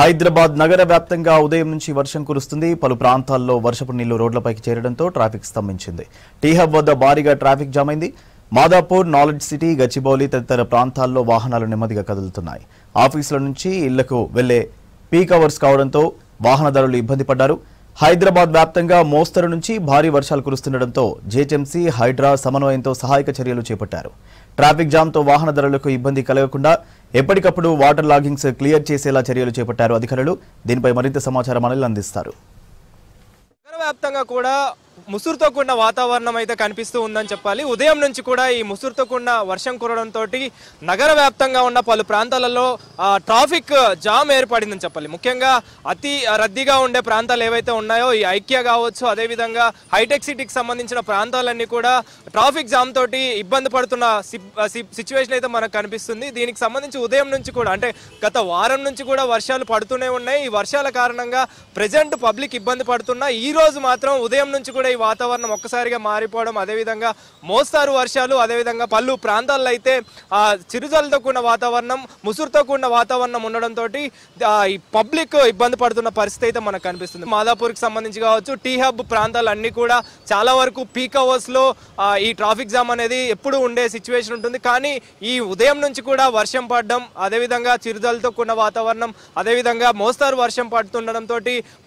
హైదరాబాద్ నగర వ్యాప్తంగా ఉదయం నుంచి వర్షం కురుస్తుంది. పలు ప్రాంతాల్లో వర్షపు నీళ్లు రోడ్లపైకి చేరడంతో ట్రాఫిక్ స్తంభించింది. టీ హబ్ వద్ద భారీగా ట్రాఫిక్ జామ్ అయింది. మాదాపూర్, నాలెడ్జ్ సిటీ, గచ్చిబౌలి తదితర ప్రాంతాల్లో వాహనాలు నెమ్మదిగా కదులుతున్నాయి. ఆఫీసుల నుంచి ఇళ్లకు వెళ్లే పీక్ అవర్స్ కావడంతో వాహనదారులు ఇబ్బంది పడ్డారు. హైదరాబాద్ వ్యాప్తంగా మోస్తరు నుంచి భారీ వర్షాలు కురుస్తుండటంతో జీహెచ్ఎంసీ, హైడ్రా సమన్వయంతో సహాయక చర్యలు చేపట్టారు. ట్రాఫిక్ జామ్తో వాహనదారులకు ఇబ్బంది కలగకుండా ఎప్పటికప్పుడు వాటర్ లాగింగ్స్ క్లియర్ చేసేలా చర్యలు చేపట్టారు అధికారులు. దీనిపై మరింత సమాచారం మనల్ని అందిస్తారు. నగర వ్యాప్తంగా కూడా ముసురుతో కూడిన వాతావరణం అయితే కనిపిస్తూ ఉందని చెప్పాలి. ఉదయం నుంచి కూడా ఈ ముసురుతో కూడిన వర్షం కురవడంతో నగర వ్యాప్తంగా ఉన్న పలు ప్రాంతాలలో ట్రాఫిక్ జామ్ ఏర్పడిందని చెప్పాలి. ముఖ్యంగా అతి రద్దీగా ఉండే ప్రాంతాలు ఏవైతే ఉన్నాయో ఈ ఐక్య కావచ్చు, అదేవిధంగా హైటెక్ సిటీకి సంబంధించిన ప్రాంతాలన్నీ కూడా ట్రాఫిక్ జామ్ తోటి ఇబ్బంది పడుతున్న సిచ్యువేషన్ అయితే మనకు కనిపిస్తుంది. దీనికి సంబంధించి ఉదయం నుంచి కూడా అంటే గత వారం నుంచి కూడా వర్షాలు పడుతూనే ఉన్నాయి. ఈ వర్షాల కారణంగా ప్రజెంట్ పబ్లిక్ ఇబ్బంది పడుతున్నా ఈ రోజు మాత్రం ఉదయం నుంచి కూడా ఈ వాతావరణం ఒక్కసారిగా మారిపోవడం, అదేవిధంగా మోస్తారు వర్షాలు, అదేవిధంగా పలు ప్రాంతాల్లో అయితే చిరుజలతో కూడిన వాతావరణం, ముసురుతో కూడిన వాతావరణం ఉండడంతో ఈ పబ్లిక్ ఇబ్బంది పడుతున్న పరిస్థితి అయితే మనకు కనిపిస్తుంది. మాదాపూర్కి సంబంధించి కావచ్చు, టీ హబ్ ప్రాంతాలన్నీ కూడా చాలా వరకు పీక్ అవర్స్ లో ఈ ట్రాఫిక్ జామ్ అనేది ఎప్పుడు ఉండే సిచ్యువేషన్ ఉంటుంది. కానీ ఈ ఉదయం నుంచి కూడా వర్షం పడడం, అదేవిధంగా చిరుజలతో కూడిన వాతావరణం, అదేవిధంగా మోస్తారు వర్షం పడుతుండడంతో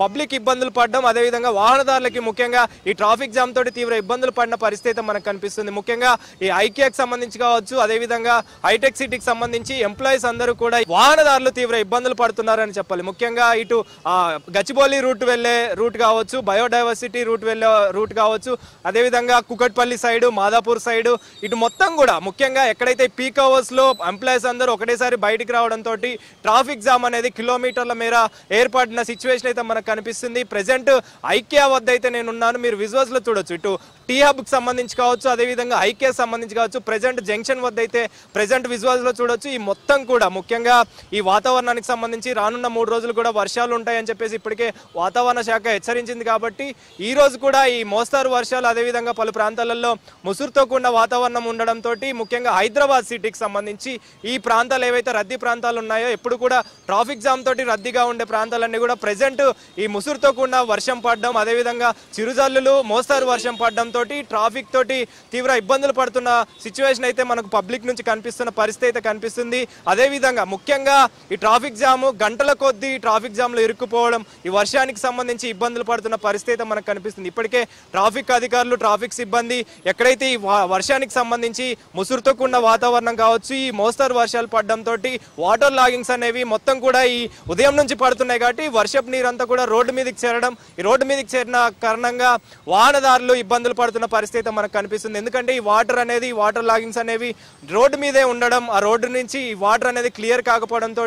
పబ్లిక్ ఇబ్బందులు పడడం, అదేవిధంగా వాహనదారులకి ముఖ్యంగా ఈ ట్రాఫిక్ జామ్ తోటి తీవ్ర ఇబ్బందులు పడిన పరిస్థితి మనకు కనిపిస్తుంది. ముఖ్యంగా ఈ ఐక్యాకి సంబంధించి కావచ్చు, అదేవిధంగా హైటెక్ సిటీకి సంబంధించి ఎంప్లాయీస్ అందరూ కూడా వాహనదారులు తీవ్ర ఇబ్బందులు పడుతున్నారని చెప్పాలి. ముఖ్యంగా ఇటు గచ్చిబౌలి రూట్ వెళ్లే రూట్ కావచ్చు, బయోడైవర్సిటీ రూట్ వెళ్లే రూట్ కావచ్చు, అదేవిధంగా కుకట్పల్లి సైడ్, మాదాపూర్ సైడ్, ఇటు మొత్తం కూడా ముఖ్యంగా ఎక్కడైతే పీక్ అవర్స్ లో ఎంప్లాయీస్ అందరూ ఒకటేసారి బయటికి రావడంతో ట్రాఫిక్ జామ్ అనేది కిలోమీటర్ల మేర ఏర్పడిన సిచ్యువేషన్ అయితే మనకు కనిపిస్తుంది. ప్రెసెంట్ ఐక్యా వద్ద అయితే నేనున్నాను. మీరు విజువల్స్ లో చూడొచ్చు. ఇటు టీ హబ్ కి సంబంధించి కావచ్చు, అదేవిధంగా ఐక్యా సంబంధించి కావచ్చు, ప్రెసెంట్ జంక్షన్ వద్ద అయితే ప్రెసెంట్ విజువల్స్ లో చూడొచ్చు. ఈ మొత్తం కూడా ముఖ్యంగా ఈ వాతావరణానికి సంబంధించి రానున్న 3 రోజులు కూడా వర్షాలు ఉంటాయని చెప్పేసి ఇప్పటికే వాతావరణ శాఖ హెచ్చరించింది. కాబట్టి ఈ రోజు కూడా ఈ మోస్తారు వర్షాలు, అదేవిధంగా పలు ప్రాంతాలలో ముసురుతో కూడిన వాతావరణం ఉండడంతో ముఖ్యంగా హైదరాబాద్ సిటీకి సంబంధించి ఈ ప్రాంతాలు ఏవైతే రద్దీ ప్రాంతాలు ఉన్నాయో, ఎప్పుడు కూడా ట్రాఫిక్ జామ్ తోటి రద్దీగా ఉండే ప్రాంతాలన్నీ కూడా ప్రెసెంట్ ఈ ముసురుతో కూడిన వర్షం పడడం, అదేవిధంగా చిరుజల్లులు, మోస్తారు వర్షం పడడం తోటి ట్రాఫిక్ తోటి తీవ్ర ఇబ్బందులు పడుతున్న సిచ్యువేషన్ అయితే మనకు పబ్లిక్ నుంచి కనిపిస్తున్న పరిస్థితి అయితే కనిపిస్తుంది. అదేవిధంగా ముఖ్యంగా ఈ ట్రాఫిక్ జాము గంటల కొద్దీ ట్రాఫిక్ జామ్ లో ఇరుక్కుపోవడం, ఈ వర్షానికి సంబంధించి ఇబ్బందులు పడుతున్న పరిస్థితి అయితే మనకు కనిపిస్తుంది. ఇప్పటికే ట్రాఫిక్ అధికారులు, ట్రాఫిక్ సిబ్బంది ఎక్కడైతే ఈ వర్షానికి సంబంధించి ముసురుతో కూడిన వాతావరణం కావచ్చు, ఈ మోస్తారు వర్షాలు పడడంతో వాటర్ లాగింగ్స్ అనేవి మొత్తం కూడా ఈ ఉదయం నుంచి పడుతున్నాయి. కాబట్టి వర్షపు నీరంతా కూడా రోడ్డు మీదకి చేరడం, ఈ రోడ్డు మీదకి చేరిన కారణంగా వాహనదారులు ఇబ్బందులు పడుతున్న పరిస్థితి మనకు కనిపిస్తుంది. ఎందుకంటే ఈ వాటర్ లాగింగ్స్ అనేవి రోడ్డు మీదే ఉండడం, ఆ రోడ్డు నుంచి ఈ వాటర్ అనేది క్లియర్ కాకపోవడంతో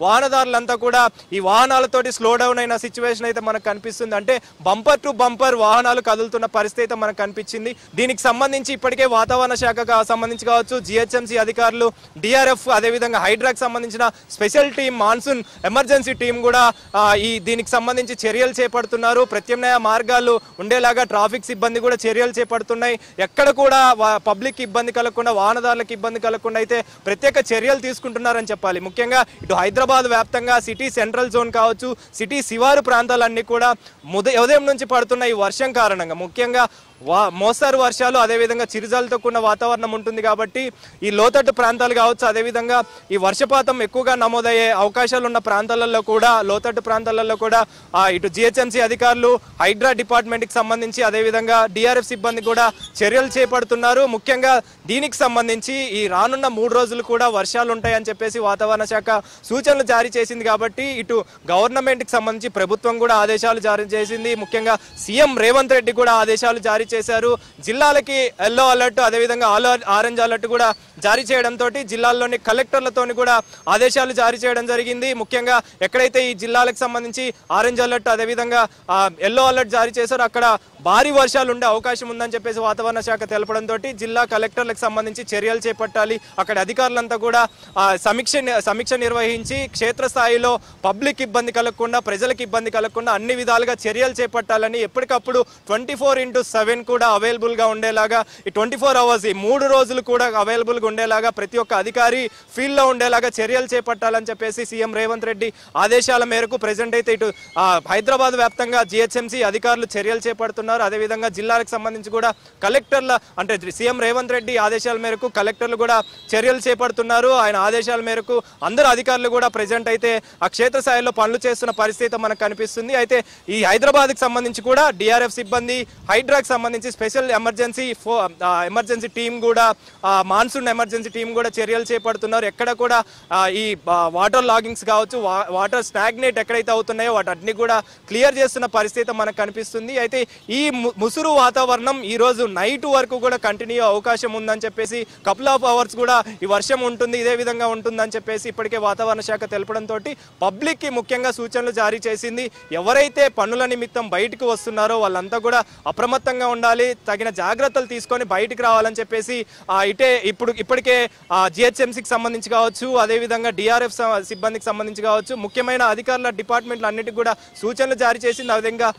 వాహనదారులంతా కూడా ఈ వాహనాలతోటి స్లో డౌన్ అయిన సిచ్యువేషన్ అయితే మనకు కనిపిస్తుంది. అంటే బంపర్ టు బంపర్ వాహనాలు కదులుతున్న పరిస్థితి అయితే మనకు కనిపించింది. దీనికి సంబంధించి ఇప్పటికే వాతావరణ శాఖకు సంబంధించి కావచ్చు, జిహెచ్ఎంసీ అధికారులు, డిఆర్ఎఫ్, అదేవిధంగా హైడ్రాకి సంబంధించిన special team, monsoon emergency team కూడా దీనికి సంబంధించి చర్యలు చేపడుతున్నారు. ప్రత్యామ్నాయ మార్గాలు ఉండేలాగా ట్రాఫిక్ సిబ్బంది కూడా చర్యలు చేపడుతున్నాయి. ఎక్కడ కూడా పబ్లిక్ ఇబ్బంది కలగకుండా, వాహనదారులకు ఇబ్బంది కలగకుండా అయితే ప్రత్యేక చర్యలు తీసుకుంటున్నారని చెప్పాలి. ముఖ్యంగా ఇటు హైదరాబాద్ వ్యాప్తంగా సిటీ సెంట్రల్ జోన్ కావచ్చు, సిటీ శివారు ప్రాంతాలన్నీ కూడా ఉదయం నుంచి పడుతున్న ఈ వర్షం కారణంగా ముఖ్యంగా మోస్తారు వర్షాలు, అదేవిధంగా చిరుజలతో కూడిన వాతావరణం ఉంటుంది. కాబట్టి ఈ లోతట్టు ప్రాంతాలు కావచ్చు, అదేవిధంగా ఈ వర్షపాతం ఎక్కువగా నమోదయ్యే అవకాశాలు ఉన్న ప్రాంతాలలో కూడా, లోతట్టు ప్రాంతాలలో కూడా ఇటు జిహెచ్ఎంసీ అధికారులు, హైడ్రా డిపార్ట్మెంట్కి సంబంధించి, అదేవిధంగా డిఆర్ఎఫ్ సిబ్బంది కూడా చర్యలు చేపడుతున్నారు. ముఖ్యంగా దీనికి సంబంధించి ఈ రానున్న 3 రోజులు కూడా వర్షాలు ఉంటాయని చెప్పేసి వాతావరణ శాఖ సూచనలు జారీ చేసింది. కాబట్టి ఇటు గవర్నమెంట్కి సంబంధించి ప్రభుత్వం కూడా ఆదేశాలు జారీ చేసింది. ముఖ్యంగా సీఎం రేవంత్ రెడ్డి కూడా ఆదేశాలు జారీ చేశారు. జిల్లాలకి ఎల్లో అలర్ట్, అదేవిధంగా ఆరెంజ్ అలర్ట్ కూడా జారీ చేయడంతో జిల్లాల్లోని కలెక్టర్లతో కూడా ఆదేశాలు జారీ చేయడం జరిగింది. ముఖ్యంగా ఎక్కడైతే ఈ జిల్లాలకు సంబంధించి ఆరెంజ్ అలర్ట్, అదేవిధంగా ఎల్లో అలర్ట్ జారీ చేశారో అక్కడ భారీ వర్షాలు ఉండే అవకాశం ఉందని చెప్పేసి వాతావరణ శాఖ తెలపడంతో జిల్లా కలెక్టర్లకు సంబంధించి చర్యలు చేపట్టాలి. అక్కడ అధికారులంతా కూడా సమీక్ష నిర్వహించి క్షేత్రస్థాయిలో పబ్లిక్ ఇబ్బంది కలగకుండా, ప్రజలకు ఇబ్బంది కలగకుండా అన్ని విధాలుగా చర్యలు చేపట్టాలని ఎప్పటికప్పుడు 24/7 7 కూడా అవైలబుల్గా ఉండేలాగా ఈ 24 అవర్స్ ఈ 3 రోజులు కూడా అవైలబుల్గా ఉండేలాగా ప్రతి ఒక్క అధికారి ఫీల్డ్లో ఉండేలాగా చర్యలు చేపట్టాలని చెప్పేసి సీఎం రేవంత్ రెడ్డి ఆదేశాల మేరకు ప్రెజెంట్ అయితే ఇటు హైదరాబాద్ వ్యాప్తంగా జిహెచ్ఎంసీ అధికారులు చర్యలు చేపడుతున్నారు. అదేవిధంగా జిల్లాలకు సంబంధించి కూడా కలెక్టర్ల అంటే సీఎం రేవంత్ రెడ్డి ఆదేశాల మేరకు కలెక్టర్లు కూడా చర్యలు చేపడుతున్నారు. ఆయన ఆదేశాల మేరకు అందరు అధికారులు కూడా ప్రెజెంట్ అయితే ఆ క్షేత్రస్థాయిలో పనులు చేస్తున్న పరిస్థితి మనకు కనిపిస్తుంది. అయితే ఈ హైదరాబాద్కి సంబంధించి కూడా డిఆర్ఎఫ్ సిబ్బంది, హైడ్రాకి సంబంధించి స్పెషల్ ఎమర్జెన్సీ టీం కూడా మాన్సూన్ ఎమర్జెన్సీ టీం కూడా చర్యలు చేపడుతున్నారు. ఎక్కడ కూడా ఈ వాటర్ లాగింగ్స్ కావచ్చు, వాటర్ స్టాగ్నేట్ ఎక్కడైతే అవుతున్నాయో వాటన్ని కూడా క్లియర్ చేస్తున్న పరిస్థితి మనకు కనిపిస్తుంది. అయితే ఈ ముసురు వాతావరణం ఈ రోజు నైట్ వరకు కూడా కంటిన్యూ అవకాశం ఉందని చెప్పేసి కపుల్ ఆఫ్ అవర్స్ కూడా ఈ వర్షం ఉంటుంది, ఇదే విధంగా ఉంటుందని చెప్పేసి ఇప్పటికే వాతావరణ శాఖ తెలపడంతో పబ్లిక్ కి ముఖ్యంగా సూచనలు జారీ చేసింది. ఎవరైతే పనుల నిమిత్తం బయటకు వస్తున్నారో వాళ్ళంతా కూడా అప్రమత్తంగా ఉండాలి, తగిన జాగ్రత్తలు తీసుకొని బయటికి రావాలని చెప్పేసి ఇప్పటికే జిహెచ్ఎంసీకి సంబంధించి కావచ్చు, అదేవిధంగా డిఆర్ఎఫ్ సిబ్బందికి సంబంధించి కావచ్చు, ముఖ్యమైన అధికారుల డిపార్ట్మెంట్లు అన్నిటికీ కూడా సూచనలు జారీ చేసింది. అదేవిధంగా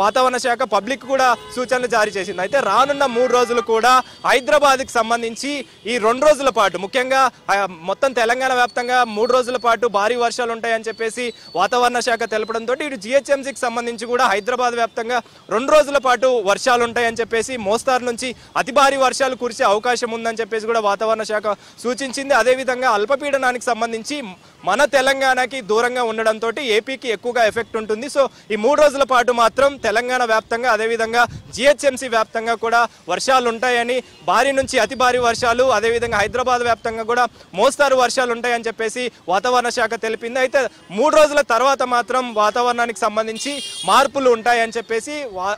వాతావరణ శాఖ పబ్లిక్ కూడా సూచనలు జారీ చేసింది. అయితే రానున్న 3 రోజులు కూడా హైదరాబాద్కి సంబంధించి ఈ 2 రోజుల పాటు ముఖ్యంగా మొత్తం తెలంగాణ వ్యాప్తంగా 3 రోజుల పాటు భారీ వర్షాలు ఉంటాయని చెప్పేసి వాతావరణ శాఖ తెలపడంతో ఇటు జిహెచ్ఎంసీకి సంబంధించి కూడా హైదరాబాద్ వ్యాప్తంగా 2 రోజుల పాటు వర్షాలు ఉంటాయని చెప్పేసి మోస్తారు నుంచి అతి భారీ వర్షాలు కురిసే అవకాశం ఉందని చెప్పేసి కూడా వాతావరణ శాఖ సూచించింది. అదేవిధంగా అల్పపీడనానికి సంబంధించి మన తెలంగాణకి దూరంగా ఉండడంతో ఏపీకి ఎక్కువగా ఎఫెక్ట్ ఉంటుంది. సో ఈ 3 రోజుల పాటు మాత్రం తెలంగాణ వ్యాప్తంగా అదేవిధంగా జిహెచ్ఎంసీ వ్యాప్తంగా కూడా వర్షాలు ఉంటాయని, భారీ నుంచి అతి భారీ వర్షాలు, అదేవిధంగా హైదరాబాద్ వ్యాప్తంగా కూడా మోస్తారు వర్షాలు ఉంటాయని చెప్పేసి వాతావరణ శాఖ తెలిపింది. అయితే 3 రోజుల తర్వాత మాత్రం వాతావరణానికి సంబంధించి మార్పులు ఉంటాయని చెప్పేసి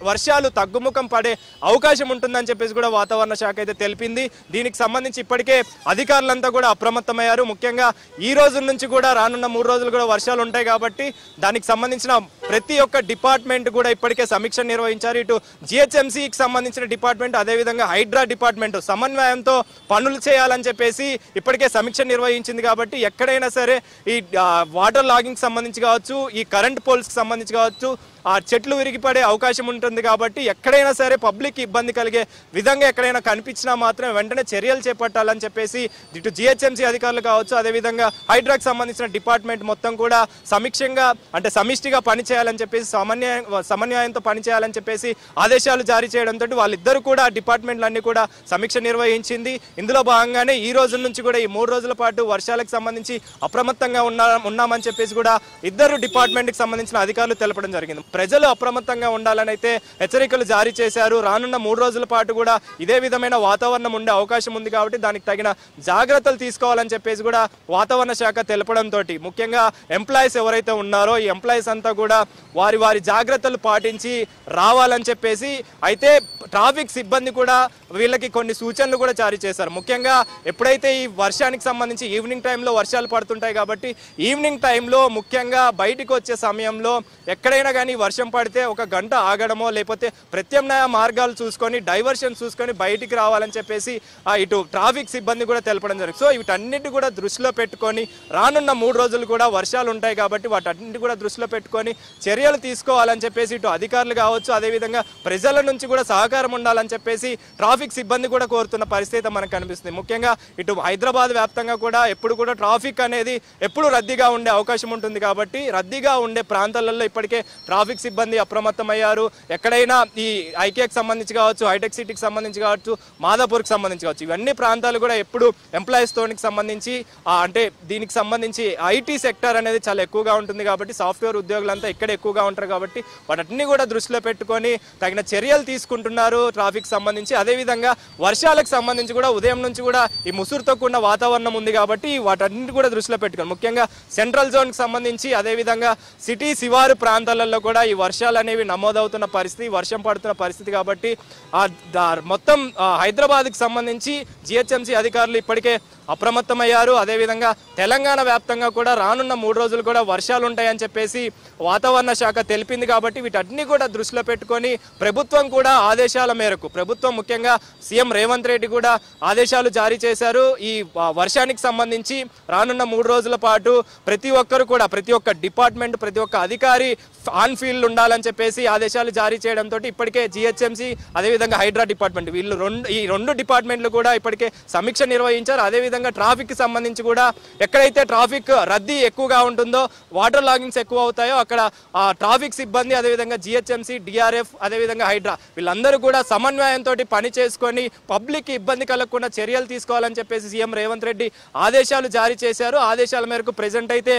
వర్షాలు తగ్గుముఖం పడే అవకాశం ఉంటుందని చెప్పేసి కూడా వాతావరణ శాఖ అయితే తెలిపింది. దీనికి సంబంధించి ఇప్పటికే అధికారులంతా కూడా అప్రమత్తమయ్యారు. ముఖ్యంగా ఈ రోజు నుంచి కూడా రానున్న 3 రోజులు కూడా వర్షాలు ఉంటాయి కాబట్టి దానికి సంబంధించిన ప్రతి ఒక్క డిపార్ట్మెంట్ కూడా ఇప్పటికే సమీక్ష నిర్వహించారు. ఇటు జిహెచ్ఎంసీకి సంబంధించిన డిపార్ట్మెంట్, అదేవిధంగా హైడ్రా డిపార్ట్మెంట్ సమన్వయంతో పనులు చేయాలని చెప్పేసి ఇప్పటికే సమీక్ష నిర్వహించింది. కాబట్టి ఎక్కడైనా సరే ఈ వాటర్ లాగింగ్ సంబంధించి కావచ్చు, ఈ కరెంట్ పోల్స్కి సంబంధించి కావచ్చు, ఆ చెట్లు విరిగిపడే అవకాశం ఉంటుంది. కాబట్టి ఎక్కడైనా సరే పబ్లిక్ ఇబ్బంది కలిగే విధంగా ఎక్కడైనా కనిపించినా మాత్రం వెంటనే చర్యలు చేపట్టాలని చెప్పేసి ఇటు జిహెచ్ఎంసీ అధికారులు కావచ్చు, అదేవిధంగా హైడ్రాకి సంబంధించిన డిపార్ట్మెంట్ మొత్తం కూడా సమిష్టిగా పనిచేయాలని చెప్పేసి సమన్వయంతో పనిచేయాలని చెప్పేసి ఆదేశాలు జారీ చేయడంతో వాళ్ళిద్దరూ కూడా డిపార్ట్మెంట్లన్నీ కూడా సమీక్ష నిర్వహించింది. ఇందులో భాగంగానే ఈ రోజు నుంచి కూడా ఈ 3 రోజుల పాటు వర్షాలకు సంబంధించి అప్రమత్తంగా ఉన్నామని చెప్పేసి కూడా ఇద్దరు డిపార్ట్మెంట్కి సంబంధించిన అధికారులు తెలపడం జరిగింది. ప్రజలు అప్రమత్తంగా ఉండాలని అయితే హెచ్చరికలు జారీ చేశారు. రానున్న 3 రోజుల పాటు కూడా ఇదే విధమైన వాతావరణం ఉండే అవకాశం ఉంది కాబట్టి దానికి తగిన జాగ్రత్తలు తీసుకోవాలని చెప్పేసి కూడా వాతావరణ శాఖ తెలపడంతో ముఖ్యంగా ఎంప్లాయీస్ ఎవరైతే ఉన్నారో ఈ ఎంప్లాయీస్ అంతా కూడా వారి జాగ్రత్తలు పాటించి రావాలని చెప్పేసి అయితే ట్రాఫిక్ సిబ్బంది కూడా వీళ్ళకి కొన్ని సూచనలు కూడా జారీ చేశారు. ముఖ్యంగా ఎప్పుడైతే ఈ వర్షానికి సంబంధించి ఈవినింగ్ టైంలో వర్షాలు పడుతుంటాయి కాబట్టి ఈవినింగ్ టైంలో ముఖ్యంగా బయటికి వచ్చే సమయంలో ఎక్కడైనా కానీ వర్షం పడితే 1 గంట ఆగడమో లేకపోతే ప్రత్యామ్నాయ మార్గాలు చూసుకొని డైవర్షన్ చూసుకొని బయటికి రావాలని చెప్పేసి ఇటు ట్రాఫిక్ సిబ్బంది కూడా తెలపడం జరిగింది. సో వీటన్నిటి కూడా దృష్టిలో పెట్టుకొని రానున్న 3 రోజులు కూడా వర్షాలు ఉంటాయి కాబట్టి వాటన్నిటి కూడా దృష్టిలో పెట్టుకొని చర్యలు తీసుకోవాలని చెప్పేసి ఇటు అధికారులు కావచ్చు, అదేవిధంగా ప్రజల నుంచి కూడా సహకారం ఉండాలని చెప్పేసి ట్రాఫిక్ సిబ్బంది కూడా కోరుతున్న పరిస్థితి మనకు కనిపిస్తుంది. ముఖ్యంగా ఇటు హైదరాబాద్ వ్యాప్తంగా కూడా ఎప్పుడు కూడా ట్రాఫిక్ అనేది ఎప్పుడు రద్దీగా ఉండే అవకాశం ఉంటుంది కాబట్టి రద్దీగా ఉండే ప్రాంతాలలో ఇప్పటికే ట్రాఫిక్ సిబ్బంది అప్రమత్తమయ్యారు. ఎక్కడైనా ఈ ఐకేకి సంబంధించి కావచ్చు, హైటెక్ సిటీకి సంబంధించి కావచ్చు, మాదాపూర్కి సంబంధించి కావచ్చు, ఇవన్నీ ప్రాంతాలు కూడా ఎప్పుడు ఎంప్లాయీస్ తోనికి సంబంధించి అంటే దీనికి సంబంధించి ఐటీ సెక్టర్ అనేది చాలా ఎక్కువగా ఉంటుంది కాబట్టి సాఫ్ట్వేర్ ఉద్యోగులంతా ఇక్కడ ఎక్కువగా ఉంటారు కాబట్టి వాటన్ని కూడా దృష్టిలో పెట్టుకొని తగిన చర్యలు తీసుకుంటున్నారు ట్రాఫిక్ సంబంధించి. అదేవిధంగా వర్షాలకు సంబంధించి కూడా ఉదయం నుంచి కూడా ఈ ముసురుతో కూడిన వాతావరణం ఉంది కాబట్టి వాటన్నిటి కూడా దృష్టిలో పెట్టుకొని ముఖ్యంగా సెంట్రల్ జోన్కి సంబంధించి అదేవిధంగా సిటీ శివారు ప్రాంతాలలో కూడా ఈ వర్షాలు అనేవి నమోదవుతున్న పరిస్థితి, వర్షం పడుతున్న పరిస్థితి కాబట్టి మొత్తం హైదరాబాద్కి సంబంధించి జిహెచ్ఎంసీ అధికారులు ఇప్పటికే అప్రమత్తమయ్యారు. అదేవిధంగా తెలంగాణ వ్యాప్తంగా కూడా రానున్న 3 రోజులు కూడా వర్షాలు ఉంటాయని చెప్పేసి వాతావరణ శాఖ తెలిపింది. కాబట్టి వీటన్ని కూడా దృష్టిలో పెట్టుకొని ప్రభుత్వం కూడా ఆదేశాల మేరకు ప్రభుత్వం ముఖ్యంగా సీఎం రేవంత్ రెడ్డి కూడా ఆదేశాలు జారీ చేశారు. ఈ వర్షానికి సంబంధించి రానున్న 3 రోజుల పాటు ప్రతి ఒక్కరు కూడా ప్రతి ఒక్క డిపార్ట్మెంట్ ప్రతి ఒక్క అధికారి ఆన్ ఫీల్డ్ ఉండాలని చెప్పేసి ఆదేశాలు జారీ చేయడంతో ఇప్పటికే జిహెచ్ఎంసీ అదేవిధంగా హైడ్రా డిపార్ట్మెంట్ వీళ్ళు ఈ రెండు డిపార్ట్మెంట్లు కూడా ఇప్పటికే సమీక్ష నిర్వహించారు. అదేవిధంగా ట్రాఫిక్ కి సంబంధించి కూడా ఎక్కడైతే ట్రాఫిక్ రద్దీ ఎక్కువగా ఉంటుందో వాటర్ లాగింగ్స్ ఎక్కువ అవుతాయో అక్కడ ట్రాఫిక్ సిబ్బంది అదేవిధంగా జిహెచ్ఎంసీ డిఆర్ఎఫ్ అదేవిధంగా హైడ్రా వీళ్ళందరూ కూడా సమన్వయంతో పని చేసుకొని పబ్లిక్ ఇబ్బంది కలగకుండా చర్యలు తీసుకోవాలని చెప్పేసి సీఎం రేవంత్ రెడ్డి ఆదేశాలు జారీ చేశారు. ఆదేశాల మేరకు ప్రెజెంట్ అయితే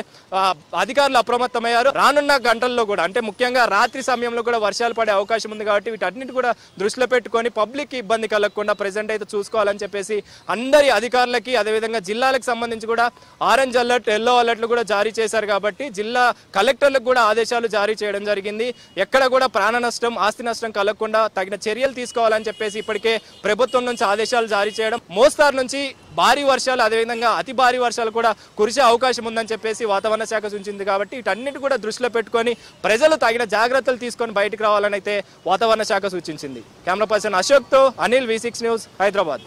అధికారులు అప్రమత్తమయ్యారు. రానున్న గంటల్లో కూడా అంటే ముఖ్యంగా రాత్రి సమయంలో కూడా వర్షాలు పడే అవకాశం ఉంది. కాబట్టి వీటన్నిటి కూడా దృష్టిలో పెట్టుకొని పబ్లిక్ ఇబ్బంది కలగకుండా ప్రెజెంట్ అయితే చూసుకోవాలని చెప్పేసి అందరి అధికారులకి అదేవిధంగా జిల్లాలకు సంబంధించి కూడా ఆరెంజ్ అలర్ట్ ఎల్లో అలర్ట్లు కూడా జారీ చేశారు. కాబట్టి జిల్లా కలెక్టర్లకు కూడా ఆదేశాలు జారీ చేయడం జరిగింది. ఎక్కడ కూడా ప్రాణ నష్టం ఆస్తి నష్టం కలగకుండా తగిన చర్యలు తీసుకోవాలని చెప్పేసి ఇప్పటికే ప్రభుత్వం నుంచి ఆదేశాలు జారీ చేయడం మోస్తారు నుంచి భారీ వర్షాలు అదేవిధంగా అతి భారీ వర్షాలు కూడా కురిసే అవకాశం ఉందని చెప్పేసి వాతావరణ శాఖ సూచించింది. కాబట్టి వీటన్నిటి కూడా దృష్టిలో పెట్టుకొని ప్రజలు తగిన జాగ్రత్తలు తీసుకొని బయటకు రావాలని అయితే వాతావరణ శాఖ సూచించింది. కెమెరా పర్సన్ అశోక్తో అనిల్, V6 న్యూస్, హైదరాబాద్.